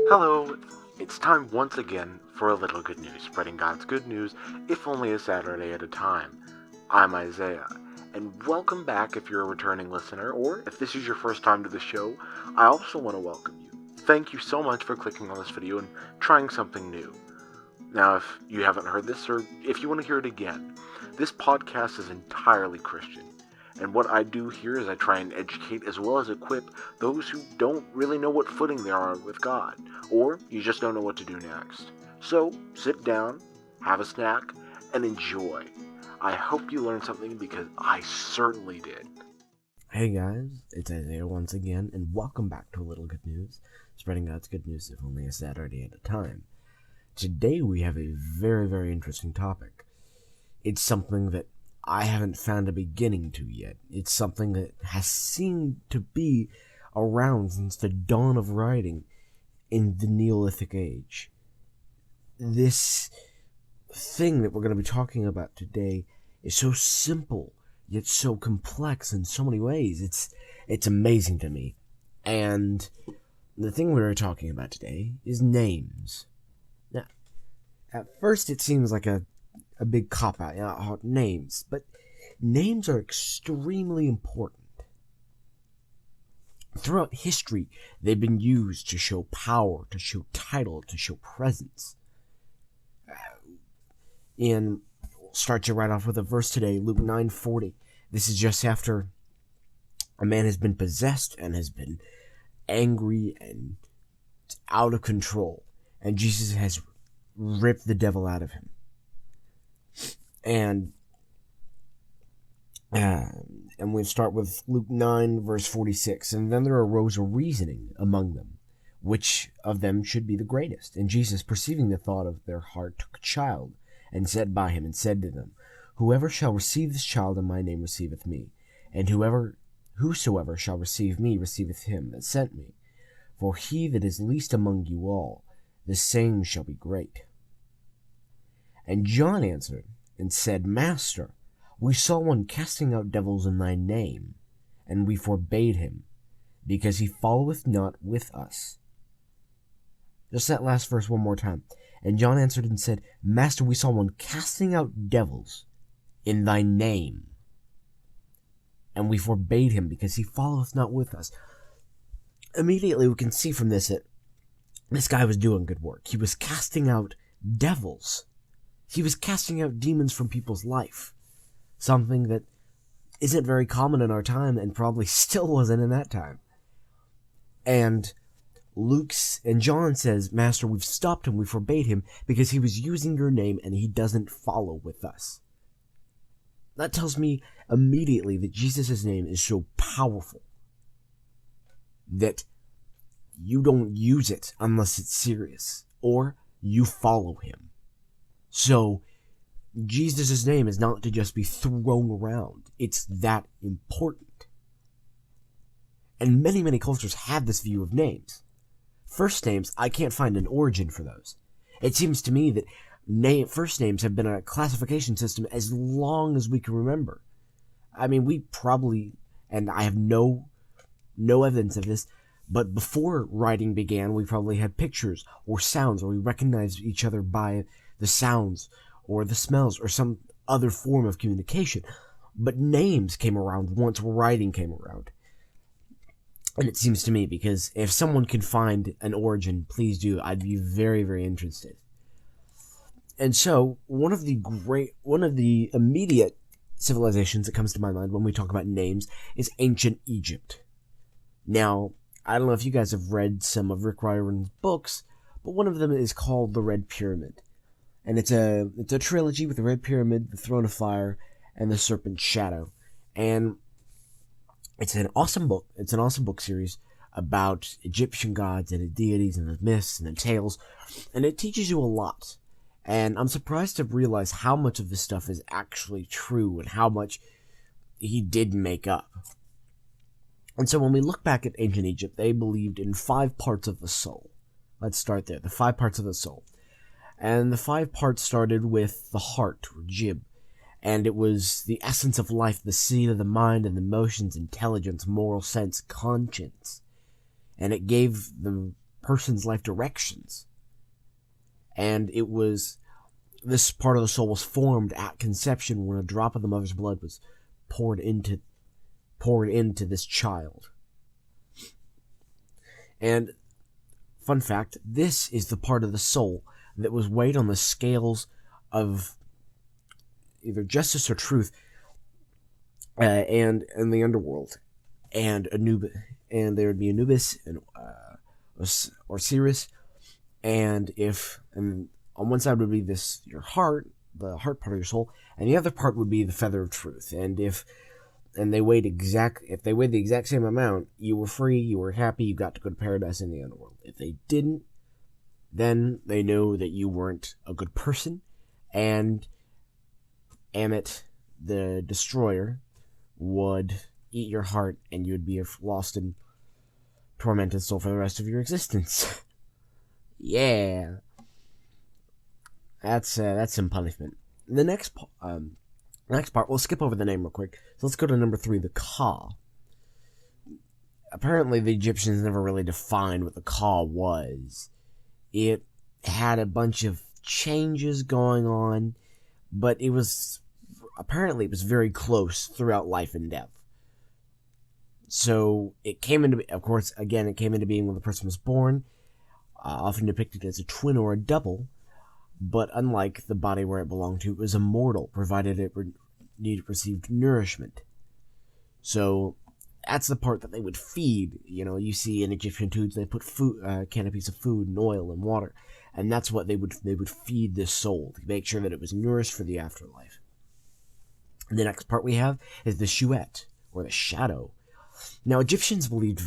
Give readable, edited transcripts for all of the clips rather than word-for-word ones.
Hello, it's time once again for a little good news, spreading God's good news, if only a Saturday at a time. I'm Isaiah, and welcome back if you're a returning listener, or if this is your first time to the show, I also want to welcome you. Thank you so much for clicking on this video and trying something new. Now, if you haven't heard this, or if you want to hear it again, this podcast is entirely Christian. And what I do here is I try and educate as well as equip those who don't really know what footing they are with God, or you just don't know what to do next. So, sit down, have a snack, and enjoy. I hope you learned something because I certainly did. Hey guys, it's Isaiah once again, and welcome back to A Little Good News, spreading God's good news if only a Saturday at a time. Today we have a very, very interesting topic. It's something that I haven't found a beginning to yet. It's something that has seemed to be around since the dawn of writing in the Neolithic Age. This thing that we're going to be talking about today is so simple, yet so complex in so many ways. It's amazing to me. And the thing we're talking about today is names. Now, at first it seems like a big cop-out, names, but names are extremely important. Throughout history, they've been used to show power, to show title, to show presence. And we'll start you right off with a verse today, Luke 9:40. This is just after a man has been possessed and has been angry and out of control, and Jesus has ripped the devil out of him. And we start with Luke 9, verse 46. And then there arose a reasoning among them, which of them should be the greatest. And Jesus, perceiving the thought of their heart, took a child, and sat by him, and said to them, Whoever shall receive this child in my name receiveth me, and whosoever shall receive me receiveth him that sent me. For he that is least among you all, the same shall be great. And John answered, and said, Master, we saw one casting out devils in thy name, and we forbade him, because he followeth not with us. Just that last verse one more time. And John answered and said, Master, we saw one casting out devils in thy name, and we forbade him, because he followeth not with us. Immediately we can see from this that this guy was doing good work. He was casting out devils. He was casting out demons from people's life. Something that isn't very common in our time and probably still wasn't in that time. And John says, Master, we've stopped him, we forbade him, because he was using your name and he doesn't follow with us. That tells me immediately that Jesus' name is so powerful that you don't use it unless it's serious, or you follow him. So, Jesus' name is not to just be thrown around. It's that important. And many, many cultures have this view of names. First names, I can't find an origin for those. It seems to me that first names have been a classification system as long as we can remember. I mean, we probably, and I have no evidence of this, but before writing began, we probably had pictures or sounds, or we recognized each other by the sounds or the smells or some other form of communication. But names came around once writing came around. And it seems to me, because if someone can find an origin, please do. I'd be very, very interested. And so, one of the immediate civilizations that comes to my mind when we talk about names is ancient Egypt. Now, I don't know if you guys have read some of Rick Riordan's books, but one of them is called The Red Pyramid. And it's a trilogy with the Red Pyramid, the Throne of Fire, and the Serpent's Shadow. And it's an awesome book. It's an awesome book series about Egyptian gods and the deities and the myths and the tales. And it teaches you a lot. And I'm surprised to realize how much of this stuff is actually true and how much he did make up. And so when we look back at ancient Egypt, they believed in 5 parts of the soul. Let's start there. The 5 parts of the soul. And the 5 parts started with the heart, or jib. And it was the essence of life, the seat of the mind and the emotions, intelligence, moral sense, conscience. And it gave the person's life directions. And it was, this part of the soul was formed at conception when a drop of the mother's blood was poured into this child. And, fun fact, this is the part of the soul that was weighed on the scales of either justice or truth, and in the underworld, and Anubis, and there would be Anubis and Osiris, and on one side would be your heart, the heart part of your soul, and the other part would be the feather of truth. And if they weighed the exact same amount, you were free, you were happy, you got to go to paradise in the underworld. If they didn't, then they knew that you weren't a good person, and Ammit, the destroyer, would eat your heart, and you'd be a lost and tormented soul for the rest of your existence. Yeah. That's some punishment. The next part, we'll skip over the name real quick. So let's go to number 3, the Ka. Apparently the Egyptians never really defined what the Ka was. It had a bunch of changes going on, but it was very close throughout life and death. So it came into being when the person was born, often depicted as a twin or a double, but unlike the body where it belonged to, it was immortal, provided it received nourishment. So that's the part that they would feed. You see in Egyptian tombs, they put canopies of food and oil and water, and that's what they would feed this soul, to make sure that it was nourished for the afterlife. The next part we have is the Shuet, or the shadow. Now, Egyptians believed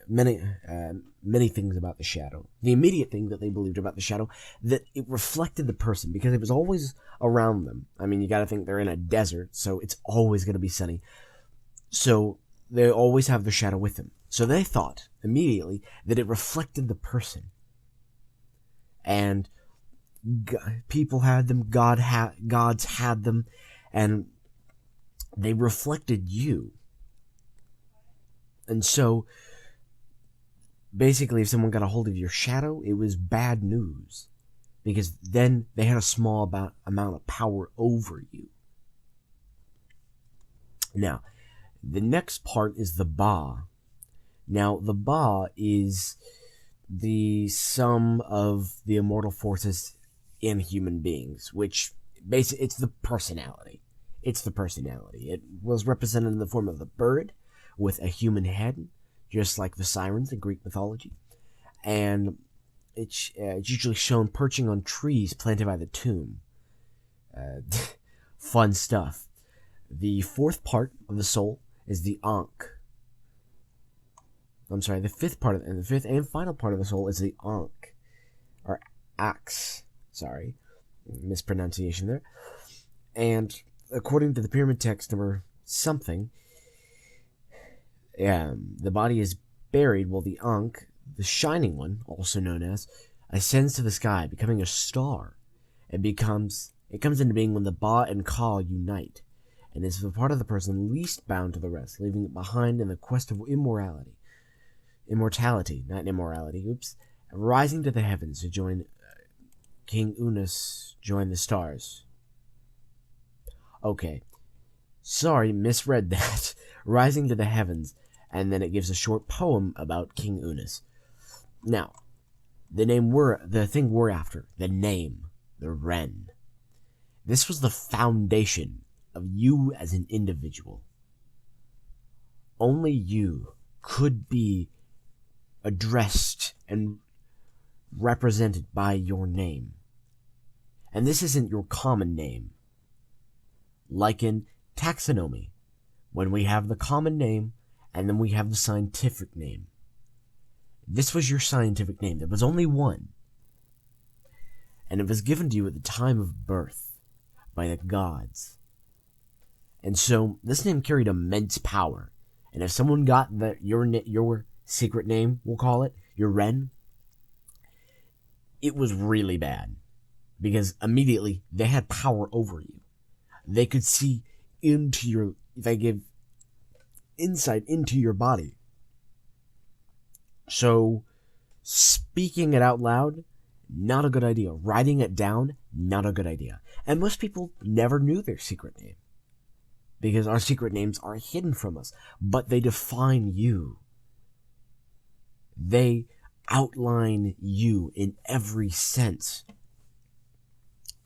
many things about the shadow. The immediate thing that they believed about the shadow, that it reflected the person, because it was always around them. I mean, you gotta think they're in a desert, so it's always gonna be sunny. So they always have the shadow with them. So they thought, immediately, that it reflected the person. And people had them, gods had them, and they reflected you. And so, basically, if someone got a hold of your shadow, it was bad news. Because then they had a small amount of power over you. Now, the next part is the Ba. Now, the Ba is the sum of the immortal forces in human beings, which basically, it's the personality. It was represented in the form of the bird with a human head, just like the sirens in Greek mythology. And it's usually shown perching on trees planted by the tomb. Fun stuff. The 4th part of the soul is the Ankh. The 5th and final part of the soul is the Ankh. Or Axe. Sorry. Mispronunciation there. And according to the pyramid text number something, the body is buried while the Ankh, the shining one, also known as, ascends to the sky, becoming a star. It comes into being when the Ba and Ka unite, and is the part of the person least bound to the rest, leaving it behind in the quest of rising to the heavens to join King Unas, join the stars. Okay, sorry, misread that. Rising to the heavens, and then it gives a short poem about King Unas. Now, the thing we're after, the name, the Ren. This was the foundation of you as an individual. Only you could be addressed and represented by your name. And this isn't your common name. Like in taxonomy, when we have the common name, and then we have the scientific name. This was your scientific name. There was only one. And it was given to you at the time of birth by the gods. And so, this name carried immense power, And if someone got your secret name, we'll call it, your Ren, it was really bad. Because immediately, they had power over you. They could see they give insight into your body. So, speaking it out loud, not a good idea. Writing it down, not a good idea. And most people never knew their secret name. Because our secret names are hidden from us. But they define you. They outline you in every sense.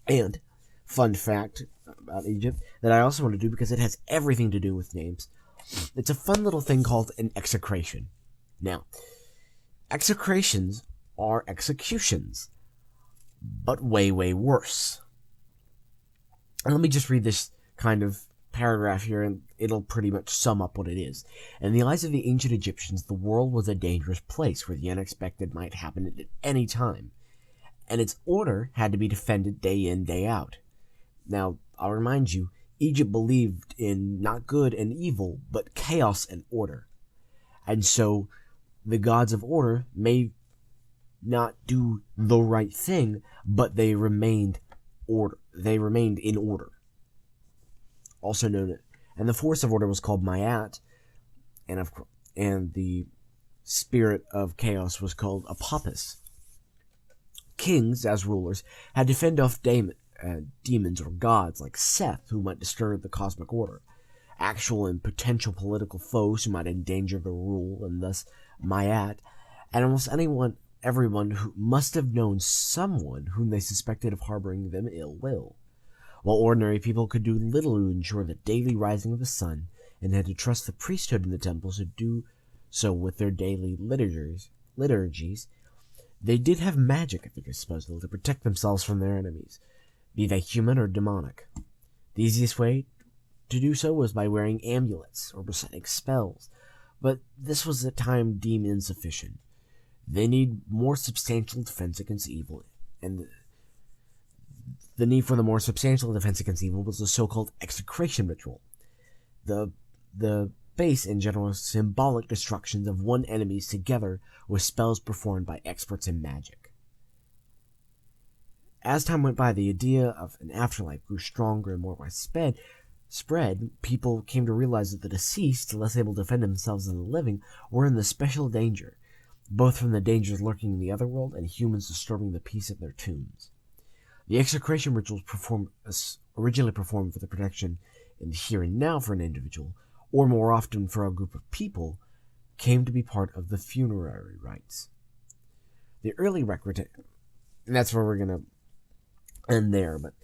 And, fun fact about Egypt that I also want to do because it has everything to do with names. It's a fun little thing called an execration. Now, execrations are executions, but way, way worse. And let me just read this kind of paragraph here, and it'll pretty much sum up what it is. In the eyes of the ancient Egyptians, the world was a dangerous place where the unexpected might happen at any time, and its order had to be defended day in, day out. Now, I'll remind you, Egypt believed in not good and evil, but chaos and order. And so, the gods of order may not do the right thing, but they remained in order. Also known, and the force of order was called Mayat, and the spirit of chaos was called Apopis. Kings, as rulers, had to fend off demons or gods like Seth, who might disturb the cosmic order, actual and potential political foes who might endanger the rule, and thus Mayat, and almost everyone who must have known someone whom they suspected of harboring them ill will. While ordinary people could do little to ensure the daily rising of the sun, and had to trust the priesthood in the temples to do so with their daily liturgies, they did have magic at their disposal to protect themselves from their enemies, be they human or demonic. The easiest way to do so was by wearing amulets or reciting spells, but this was at times deemed insufficient. They need more substantial defense against evil, and the need for the more substantial defense against evil was the so-called execration ritual. The base and general symbolic destructions of one enemies together with spells performed by experts in magic. As time went by, the idea of an afterlife grew stronger and more widespread. People came to realize that the deceased, less able to defend themselves than the living, were in the special danger, both from the dangers lurking in the other world and humans disturbing the peace of their tombs. The execration rituals originally performed for the protection in the here and now for an individual, or more often for a group of people, came to be part of the funerary rites. The early record, and that's where we're going to end there, but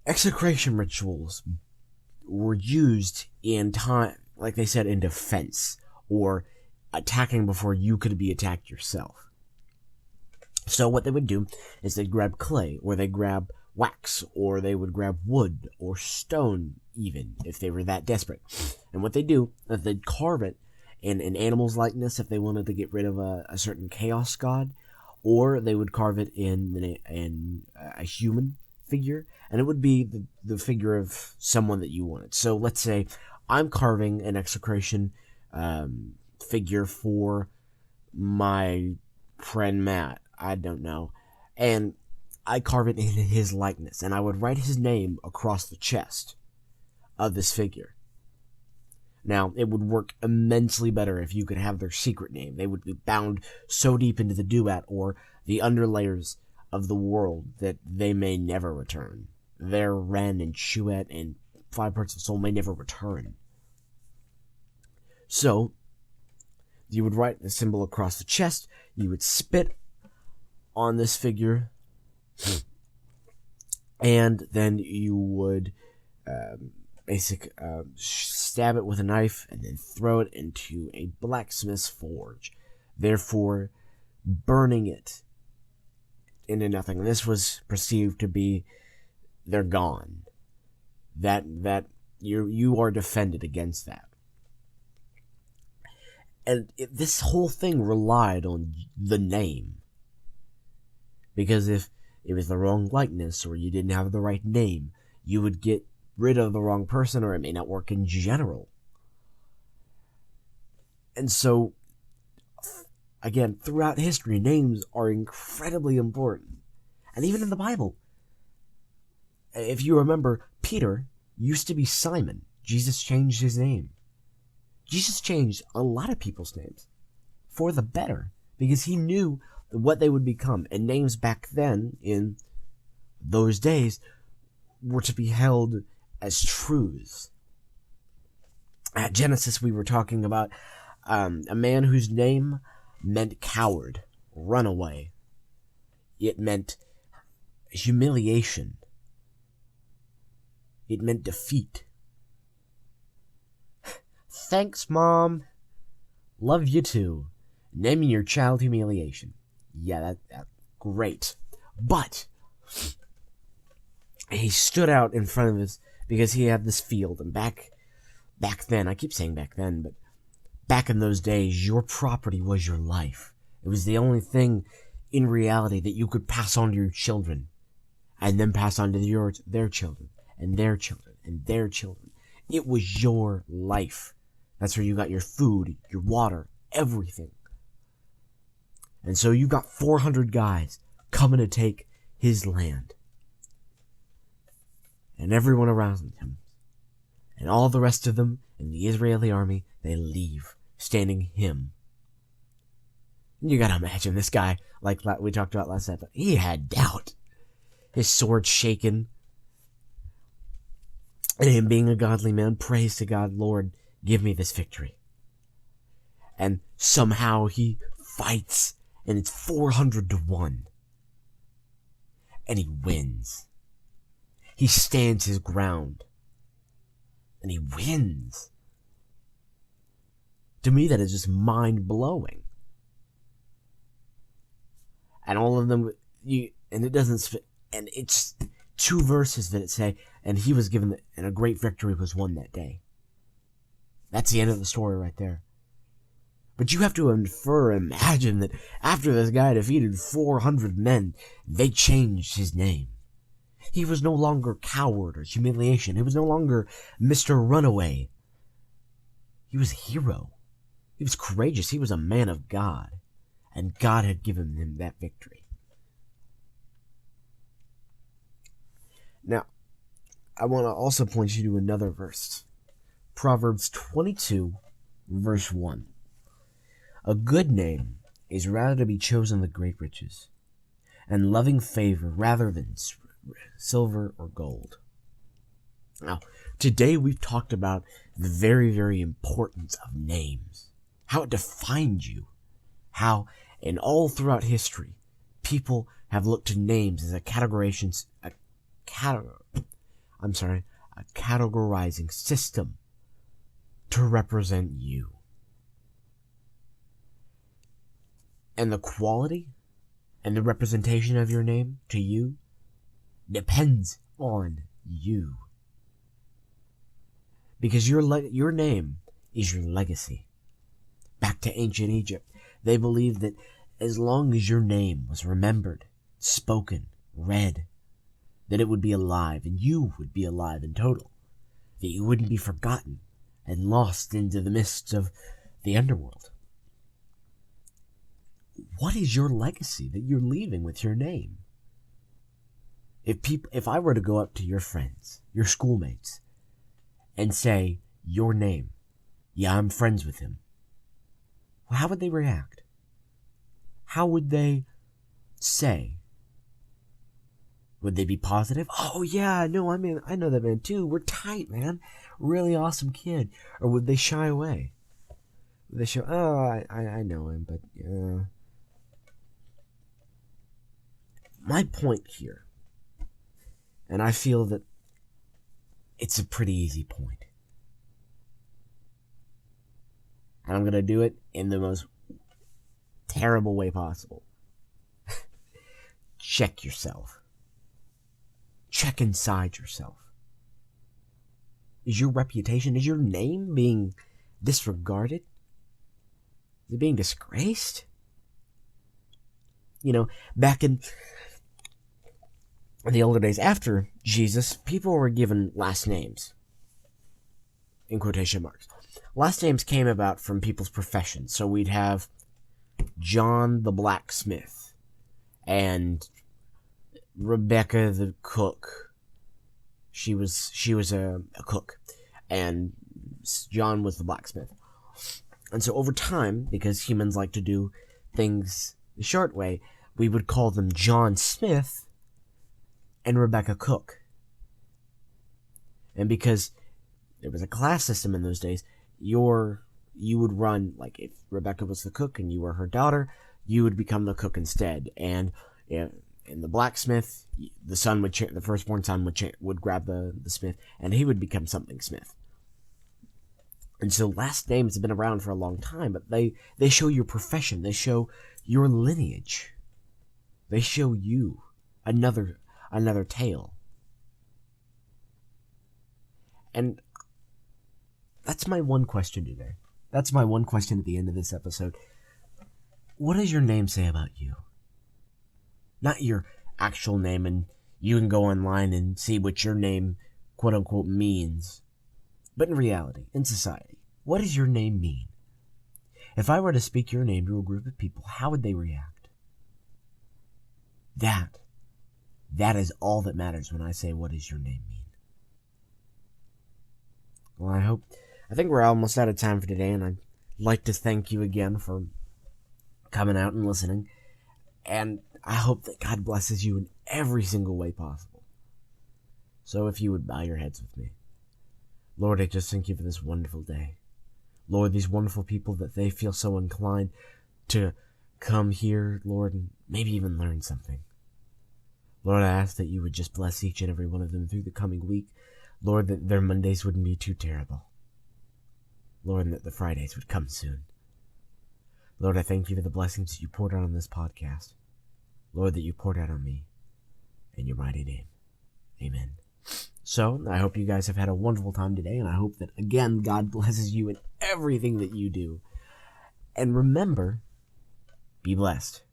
execration rituals were used in time, like they said, in defense, or attacking before you could be attacked yourself. So what they would do is they'd grab clay, or they'd grab wax, or they would grab wood, or stone even, if they were that desperate. And what they do is they'd carve it in an animal's likeness if they wanted to get rid of a certain chaos god, or they would carve it in a human figure, and it would be the figure of someone that you wanted. So let's say I'm carving an execration figure for my friend Matt, I don't know, and I carve it in his likeness, and I would write his name across the chest of this figure. Now, it would work immensely better if you could have their secret name. They would be bound so deep into the duat or the underlayers of the world that they may never return. Their Ren and Shuet and 5 parts of soul may never return. So, you would write the symbol across the chest, you would spit on this figure, and then you would stab it with a knife and then throw it into a blacksmith's forge, therefore burning it into nothing. And this was perceived to be they're gone. That you are defended against that. And this whole thing relied on the name. Because if it was the wrong likeness or you didn't have the right name, you would get rid of the wrong person, or it may not work in general. And so, again, throughout history, names are incredibly important. And even in the Bible, if you remember, Peter used to be Simon. Jesus changed his name. Jesus changed a lot of people's names for the better because he knew what they would become. And names back then, in those days, were to be held as truths. At Genesis, we were talking about a man whose name meant coward, runaway. It meant humiliation. It meant defeat. Thanks, Mom. Love you too. Naming your child humiliation. Yeah, that great. But he stood out in front of us because he had this field, and back then, I keep saying back then, but back in those days, your property was your life. It was the only thing in reality that you could pass on to your children, and then pass on to their children, and their children, and their children. It was your life. That's where you got your food, your water, everything. And so you got 400 guys coming to take his land. And everyone around him. And all the rest of them in the Israeli army, they leave, standing him. And you gotta imagine this guy, like we talked about last episode, he had doubt. His sword shaken. And him being a godly man, prays to God, Lord, give me this victory. And somehow he fights, and it's 400-1. And he wins. He stands his ground. And he wins. To me, that is just mind-blowing. And all of them, and it's 2 verses that it say, and he was given, and a great victory was won that day. That's the end of the story right there. But you have to imagine that after this guy defeated 400 men, they changed his name. He was no longer coward or humiliation. He was no longer Mr. Runaway. He was a hero. He was courageous. He was a man of God. And God had given him that victory. Now, I want to also point you to another verse. Proverbs 22, verse 1. A good name is rather to be chosen than great riches, and loving favor rather than silver or gold. Now, today we've talked about the very, very importance of names, how it defines you, how, and all throughout history, people have looked to names as a categorizing system to represent you. And the quality and the representation of your name to you depends on you. Because your name is your legacy. Back to ancient Egypt, they believed that as long as your name was remembered, spoken, read, that it would be alive, and you would be alive in total. That you wouldn't be forgotten and lost into the mists of the underworld. What is your legacy that you're leaving with your name? If I were to go up to your friends, your schoolmates, and say your name, yeah, I'm friends with him, well, how would they react? How would they say? Would they be positive? Oh yeah, no, I know that man too. We're tight, man. Really awesome kid. Or would they shy away? Would they show, oh, I know him, but my point here, and I feel that it's a pretty easy point, and I'm going to do it in the most terrible way possible. Check yourself. Check inside yourself. Is your reputation, is your name being disregarded? Is it being disgraced? You know, back in the older days after Jesus, people were given last names. In quotation marks. last names came about from people's professions. So we'd have John the blacksmith and Rebecca the cook. She was a cook, and John was the blacksmith. And so over time, because humans like to do things the short way, we would call them John Smith and Rebecca Cook. And because there was a class system in those days, you would run, like if Rebecca was the cook and you were her daughter, you would become the cook instead. And in the blacksmith, the firstborn son would grab the smith, and he would become something Smith. And so last names have been around for a long time, but they show your profession. They show your lineage. They show you another tale. And that's my one question today. That's my one question at the end of this episode. What does your name say about you? Not your actual name, and you can go online and see what your name, quote unquote, means. But in reality, in society, what does your name mean? If I were to speak your name to a group of people, how would they react? That is all that matters when I say, what does your name mean? Well, I think we're almost out of time for today, and I'd like to thank you again for coming out and listening. And I hope that God blesses you in every single way possible. So if you would bow your heads with me. Lord, I just thank you for this wonderful day. Lord, these wonderful people that they feel so inclined to come here, Lord, and maybe even learn something. Lord, I ask that you would just bless each and every one of them through the coming week. Lord, that their Mondays wouldn't be too terrible. Lord, and that the Fridays would come soon. Lord, I thank you for the blessings that you poured out on this podcast. Lord, that you poured out on me. In your mighty name. Amen. So, I hope you guys have had a wonderful time today, and I hope that, again, God blesses you in everything that you do. And remember, be blessed.